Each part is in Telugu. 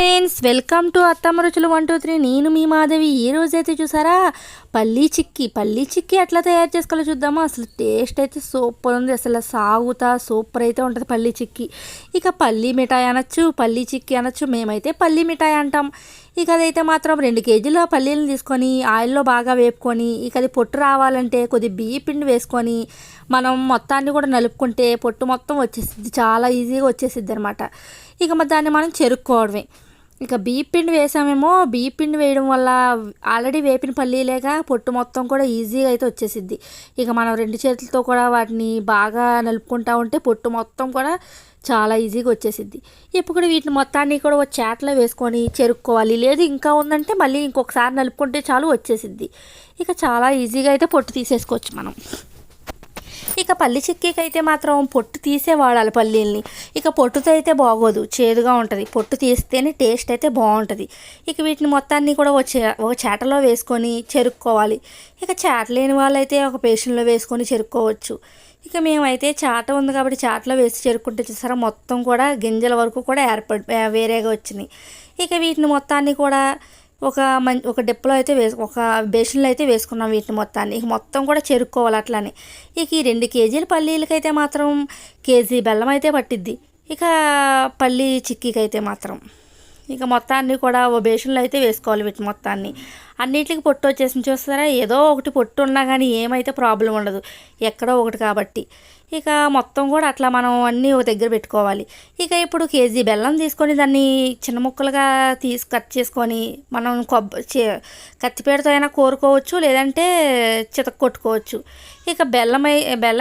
ఫ్రెండ్స్, వెల్కమ్ టు అత్తమ్మ రుచులు 123. నేను మీ మాధవి. ఈ రోజైతే చూసారా పల్లీ చిక్కీ ఎట్లా తయారు చేసుకోవాలో చూద్దామా. అసలు టేస్ట్ అయితే సూపర్ ఉంది. అసలు సాగుతా సూపర్ అయితే ఉంటుంది పల్లీ చిక్కీ. ఇక పల్లీ మిఠాయి అనొచ్చు, పల్లీ చిక్కీ అనొచ్చు. మేమైతే పల్లీ మిఠాయి అంటాం. ఇక అదైతే మాత్రం 2 కేజీల పల్లీలను తీసుకొని ఆయిల్లో బాగా వేపుకొని, ఇక అది పొట్టు రావాలంటే కొద్ది బియ్య పిండి వేసుకొని మనం మొత్తాన్ని కూడా నలుపుకుంటే పొట్టు మొత్తం వచ్చేసిద్ది. చాలా ఈజీగా వచ్చేసిద్ది అనమాట. ఇక మరి దాన్ని మనం చెరుక్కోవడమే. ఇక బియ్యపిండి వేసామేమో, బియ్యపిండి వేయడం వల్ల ఆల్రెడీ వేపిన పల్లీలేగా పొట్టు మొత్తం కూడా ఈజీగా అయితే వచ్చేసిద్ది. ఇక మనం 2 చేతులతో కూడా వాటిని బాగా నలుపుకుంటా ఉంటే పొట్టు మొత్తం కూడా చాలా ఈజీగా వచ్చేసిద్ది. ఇప్పుడు వీటిని మొత్తాన్ని కూడా ఒక చాట్లో వేసుకొని చెరుక్కోవాలి. లేదు ఇంకా ఉందంటే మళ్ళీ ఇంకొకసారి నలుపుకుంటే చాలు వచ్చేసిద్ది. ఇక చాలా ఈజీగా అయితే పొట్టు తీసేసుకోవచ్చు మనం. ఇక పల్లి చిక్కీకి అయితే మాత్రం పొట్టు తీసే వాడాలి పల్లీల్ని. ఇక పొట్టుతో అయితే బాగోదు, చేదుగా ఉంటుంది. పొట్టు తీస్తేనే టేస్ట్ అయితే బాగుంటుంది. ఇక వీటిని మొత్తాన్ని కూడా ఒక చాటలో వేసుకొని చెరుక్కోవాలి. ఇక చాట లేని వాళ్ళైతే ఒక పేషన్లో వేసుకొని చెరుక్కోవచ్చు. ఇక మేమైతే చాట ఉంది కాబట్టి చాటలో వేసి చెరుక్కుంటే చూసారా మొత్తం కూడా గింజల వరకు కూడా వేరేగా వచ్చినాయి. ఇక వీటిని మొత్తాన్ని కూడా ఒక డిప్పలో అయితే ఒక బేషన్లో అయితే వేసుకున్నాం వీటిని మొత్తాన్ని. ఇక మొత్తం కూడా చెరుక్కోవాలి అట్లానే. ఇక ఈ 2 కేజీల పల్లీలకైతే మాత్రం కేజీ బెల్లం అయితే పట్టిద్ది. ఇక పల్లీ చిక్కీకి అయితే మాత్రం ఇక మొత్తాన్ని కూడా ఓ బేషన్లో అయితే వేసుకోవాలి. వీటి మొత్తాన్ని అన్నిటికి పొట్టు వచ్చేసి చూస్తారా, ఏదో ఒకటి పొట్టు ఉన్నా కానీ ఏమైతే ప్రాబ్లం ఉండదు, ఎక్కడో ఒకటి కాబట్టి. ఇక మొత్తం కూడా అట్లా మనం అన్నీ ఒక దగ్గర పెట్టుకోవాలి. ఇక ఇప్పుడు కేజీ బెల్లం తీసుకొని దాన్ని చిన్న ముక్కలుగా కట్ చేసుకొని మనం కత్తిపీటతో అయినా కోరుకోవచ్చు, లేదంటే కొట్టుకోవచ్చు. ఇక బెల్లం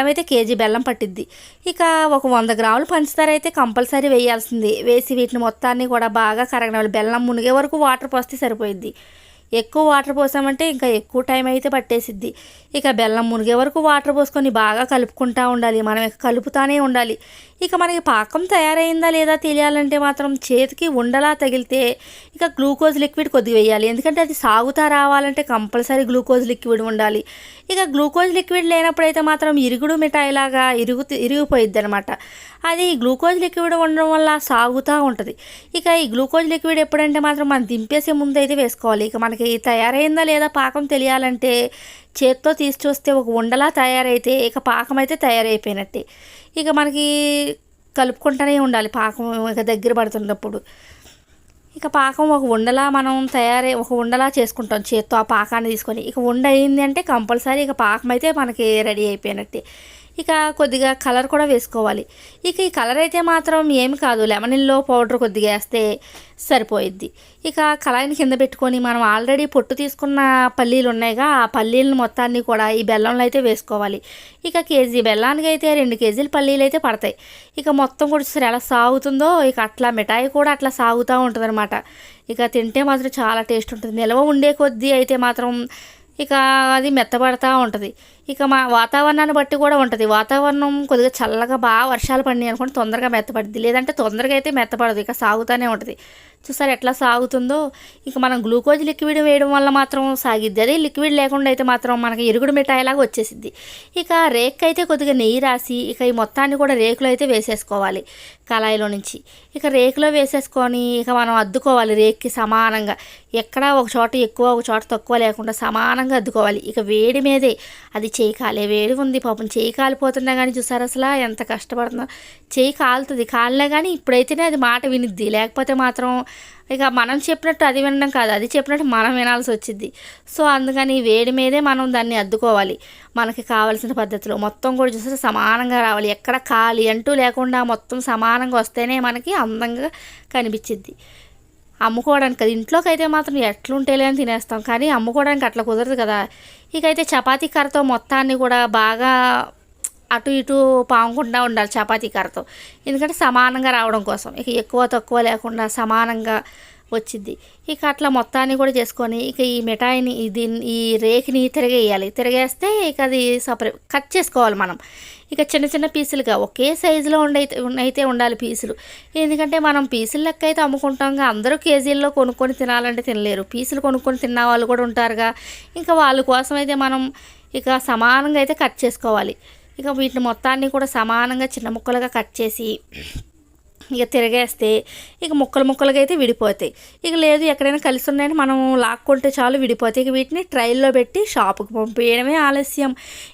అయితే కేజీ బెల్లం పట్టిద్ది. ఇక ఒక 100 గ్రాములు పంచదార అయితే కంపల్సరీ వేయాల్సింది. వేసి వీటిని మొత్తాన్ని కూడా బాగా కరగనివ్వాలి. బెల్లం మునిగే వరకు వాటర్ పోస్తే సరిపోయిద్ది. ఎక్కువ వాటర్ పోసామంటే ఇంకా ఎక్కువ టైం అయితే పట్టేసిద్ది. ఇక బెల్లం మునిగే వరకు వాటర్ పోసుకొని బాగా కలుపుకుంటూ ఉండాలి. మనం కలుపుతానే ఉండాలి. ఇక మనకి పాకం తయారైందా లేదా తెలియాలంటే మాత్రం చేతికి ఉండలా తగిలితే ఇక గ్లూకోజ్ లిక్విడ్ కొద్దిగా వేయాలి. ఎందుకంటే అది సాగుతా రావాలంటే కంపల్సరీ గ్లూకోజ్ లిక్విడ్ ఉండాలి. ఇక గ్లూకోజ్ లిక్విడ్ లేనప్పుడైతే మాత్రం ఇరుగుడు మిఠాయిలాగా ఇరిగిపోయిద్ది అనమాట. అది గ్లూకోజ్ లిక్విడ్ ఉండడం వల్ల సాగుతూ ఉంటుంది. ఇక ఈ గ్లూకోజ్ లిక్విడ్ ఎప్పుడంటే మాత్రం మనం దింపేసే ముందు అయితే వేసుకోవాలి. ఇక మనకి తయారైందా లేదా పాకం తెలియాలంటే చేత్తో తీసి చూస్తే ఒక ఉండలా తయారైతే ఇక పాకం అయితే తయారైపోయినట్టే. ఇక మనకి కలుపుకుంటూనే ఉండాలి పాకం ఇక దగ్గర పడుతున్నప్పుడు. ఇక పాకం ఒక ఉండలా చేసుకుంటాం చేత్తో ఆ పాకాన్ని తీసుకొని. ఇక ఉండ అయింది అంటే కంపల్సరీ ఇక పాకం అయితే మనకి రెడీ అయిపోయినట్టే. ఇక కొద్దిగా కలర్ కూడా వేసుకోవాలి. ఇక ఈ కలర్ అయితే మాత్రం ఏమి కాదు, లెమనిల్లో పౌడర్ కొద్దిగా వేస్తే సరిపోయిద్ది. ఇక కళాయిని కింద పెట్టుకొని మనం ఆల్రెడీ పొట్టు తీసుకున్న పల్లీలు ఉన్నాయిగా, ఆ పల్లీలను మొత్తాన్ని కూడా ఈ బెల్లంలో అయితే వేసుకోవాలి. ఇక కేజీ బెల్లానికి అయితే 2 కేజీల పల్లీలు అయితే పడతాయి. ఇక మొత్తం కూడా చూసారు ఎలా సాగుతుందో. ఇక అట్లా మిఠాయి కూడా అట్లా సాగుతూ ఉంటుంది అనమాట. ఇక తింటే మాత్రం చాలా టేస్ట్ ఉంటుంది. నిల్వ ఉండే కొద్దీ అయితే మాత్రం ఇక అది మెత్తబడతా ఉంటుంది. ఇక మా వాతావరణాన్ని బట్టి కూడా ఉంటుంది. వాతావరణం కొద్దిగా చల్లగా బాగా వర్షాలు పడినాయి అనుకోండి తొందరగా మెత్తపడుద్ది, లేదంటే తొందరగా అయితే మెత్తపడదు. ఇక సాగుతూనే ఉంటుంది. చూసారు ఎట్లా సాగుతుందో. ఇక మనం గ్లూకోజ్ లిక్విడ్ వేయడం వల్ల మాత్రం సాగిద్ది. అదే లిక్విడ్ లేకుండా అయితే మాత్రం మనకి ఇరుగుడు మిఠాయిలాగా వచ్చేసిద్ది. ఇక రేక్ అయితే కొద్దిగా నెయ్యి రాసి ఇక ఈ మొత్తాన్ని కూడా రేకులో అయితే వేసేసుకోవాలి కళాయిలో నుంచి. ఇక రేకులో వేసేసుకొని ఇక మనం అద్దుకోవాలి రేక్కి సమానంగా. ఎక్కడా ఒక చోట ఎక్కువ ఒక చోట తక్కువ లేకుండా సమానంగా అద్దుకోవాలి. ఇక వేడి మీదే అది చేయి కాలే వేడి ఉంది పాపం, చేయి కాలిపోతున్నా కానీ చూసారు అసలు ఎంత కష్టపడుతుందో. చేయి కాలుతుంది, కాలినా కానీ ఇప్పుడైతేనే అది మాట వినిద్ది. లేకపోతే మాత్రం ఇక మనం చెప్పినట్టు అది వినడం కాదు, అది చెప్పినట్టు మనం వినాల్సి వచ్చింది. సో అందుకని వేడి మీదే మనం దాన్ని అద్దుకోవాలి మనకి కావాల్సిన పద్ధతిలో. మొత్తం కూడా చూస్తే సమానంగా రావాలి, ఎక్కడ ఖాళీ అంటూ లేకుండా మొత్తం సమానంగా వస్తేనే మనకి అందంగా కనిపించిద్ది. అమ్ముకోవడానికి కదా, ఇంట్లోకి అయితే మాత్రం ఎట్లుంటేలే అని తినేస్తాం, కానీ అమ్ముకోవడానికి అట్లా కుదరదు కదా. ఇకైతే చపాతీ కర్రతో మొత్తాన్ని కూడా బాగా అటు ఇటు పాముకుంటూ ఉండాలి చపాతీ కర్రతో, ఎందుకంటే సమానంగా రావడం కోసం. ఇక ఎక్కువ తక్కువ లేకుండా సమానంగా వచ్చింది. ఇక అట్లా మొత్తాన్ని కూడా చేసుకొని ఇక ఈ మిఠాయిని ఈ రేకిని తిరగేస్తే ఇక అది కట్ చేసుకోవాలి మనం. ఇక చిన్న చిన్న పీసులుగా ఒకే సైజులో అయితే ఉండాలి పీసులు. ఎందుకంటే మనం పీసుల లెక్క అయితే అమ్ముకుంటాంగా, అందరూ కేజీల్లో కొనుక్కొని తినాలంటే తినలేరు. పీసులు కొనుక్కొని తిన్న వాళ్ళు కూడా ఉంటారుగా, ఇంకా వాళ్ళ కోసం అయితే మనం ఇక సమానంగా అయితే కట్ చేసుకోవాలి. ఇక వీటిని మొత్తాన్ని కూడా సమానంగా చిన్న ముక్కలుగా కట్ చేసి ఇక తిరగేస్తే ఇక ముక్కలు ముక్కలుగా అయితే విడిపోతాయి. ఇక లేదు ఎక్కడైనా కలిసి ఉన్నాయని మనం లాక్కుంటే చాలు విడిపోతాయి. ఇక వీటిని ట్రైల్లో పెట్టి షాపుకి పంపించడమే ఆలస్యం.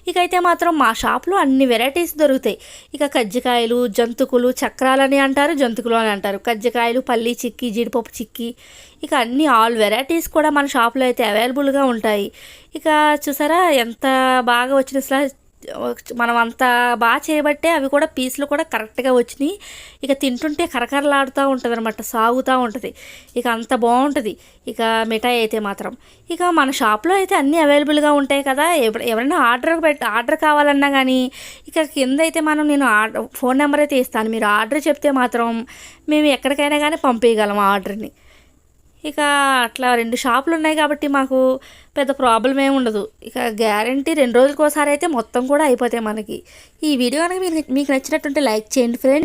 ఇక అయితే మాత్రం మా షాప్లో అన్ని వెరైటీస్ దొరుకుతాయి. ఇక కజ్జికాయలు, జంతుకులు, చక్రాలని అంటారు, జంతుకులు అని అంటారు, కజ్జికాయలు, పల్లీ చిక్కీ, జీడిపప్పు చిక్కీ, ఇక అన్ని ఆల్ వెరైటీస్ కూడా మన షాప్లో అయితే అవైలబుల్గా ఉంటాయి. ఇక చూసారా ఎంత బాగా వచ్చిన మనం అంత బాగా చేయబట్టే అవి కూడా పీసులు కూడా కరెక్ట్గా వచ్చినాయి. ఇక తింటుంటే కరకరలాడుతూ ఉంటుంది అనమాట, సాగుతూ ఉంటుంది. ఇక అంత బాగుంటుంది ఇక మిఠాయి అయితే మాత్రం. ఇక మన షాప్లో అయితే అన్నీ అవైలబుల్గా ఉంటాయి కదా. ఎవరైనా ఆర్డర్ కావాలన్నా కానీ ఇక కింద అయితే నేను ఫోన్ నెంబర్ అయితే ఇస్తాను. మీరు ఆర్డర్ చెప్తే మాత్రం మేము ఎక్కడికైనా కానీ పంపించగలం ఆర్డర్ని. ఇక అట్లా 2 షాపులు ఉన్నాయి కాబట్టి మాకు పెద్ద ప్రాబ్లం ఏమి ఉండదు. ఇక గ్యారంటీ 2 రోజులకోసారి అయితే మొత్తం కూడా అయిపోతాయి మనకి. ఈ వీడియో కనుక మీకు నచ్చినట్టుంటే లైక్ చేయండి ఫ్రెండ్స్.